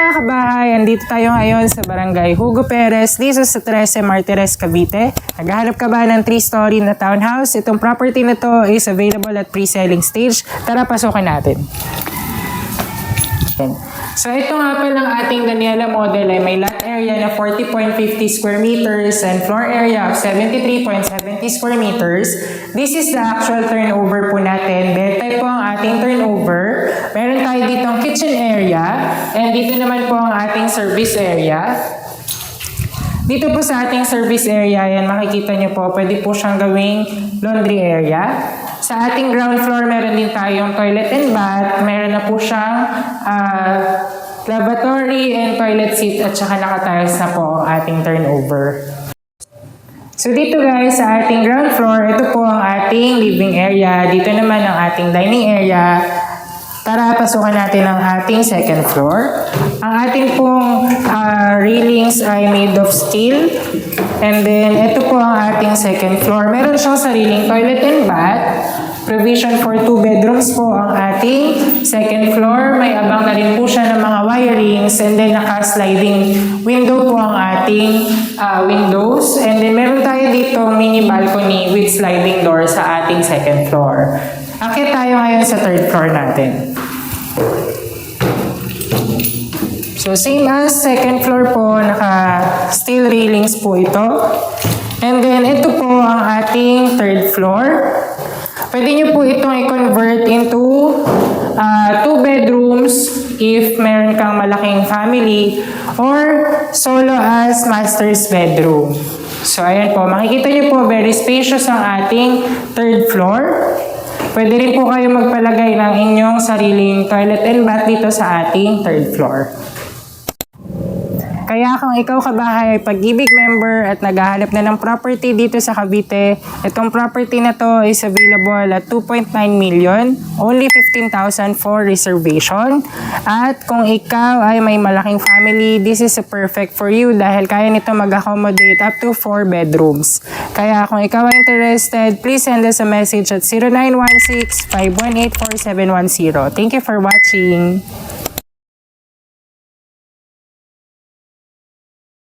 mga kabahay, andito tayo ngayon sa Barangay Hugo Perez, dito sa 13 Martires, Cavite. Naghahanap ka ba ng 3-story na townhouse? Itong property na to is available at pre-selling stage. Tara, pasukin natin. So ito nga pa lang ating Daniela model ay may lot area na 40.50 square meters and floor area of 73.70 square meters. This is the actual turnover po natin. Bed type po ang ating turnover. Meron tayo dito ang kitchen area and dito naman po ang ating service area. Dito po sa ating service area, yan makikita nyo po, pwede po siyang gawing laundry area. Sa ating ground floor, meron din tayong toilet and bath. Meron na po siyang lavatory and toilet seat at saka nakatiles na po ang ating turnover. So dito guys, sa ating ground floor, ito po ang ating living area. Dito naman ang ating dining area. Tara, pasukan natin ang ating second floor. Ang ating pong railings ay made of steel. And then, ito po ang ating second floor. Meron siyang sariling toilet and bath. Provision for 2 bedrooms po ang ating second floor. May abang na rin po siya ng mga wirings. And then, naka-sliding window po ang ating windows. And then, meron tayo dito mini balcony with sliding door sa ating second floor. Akit tayo ngayon sa third floor natin. So same as second floor po, naka steel railings po ito. And then ito po ang ating third floor. Pwede nyo po itong i-convert into 2 bedrooms if meron kang malaking family or solo as master's bedroom. So ayan po, makikita nyo po very spacious ang ating third floor. Pwede rin po kayo magpalagay ng inyong sariling toilet and bath dito sa ating third floor. Kaya kung ikaw kabahay ay Pag-ibig member at naghahanap na ng property dito sa Cavite, itong property na to is available at 2.9 million, only 15,000 for reservation. At kung ikaw ay may malaking family, this is perfect for you dahil kaya nito mag-accommodate up to 4 bedrooms. Kaya kung ikaw ay interested, please send us a message at 0916-518-4710. Thank you for watching!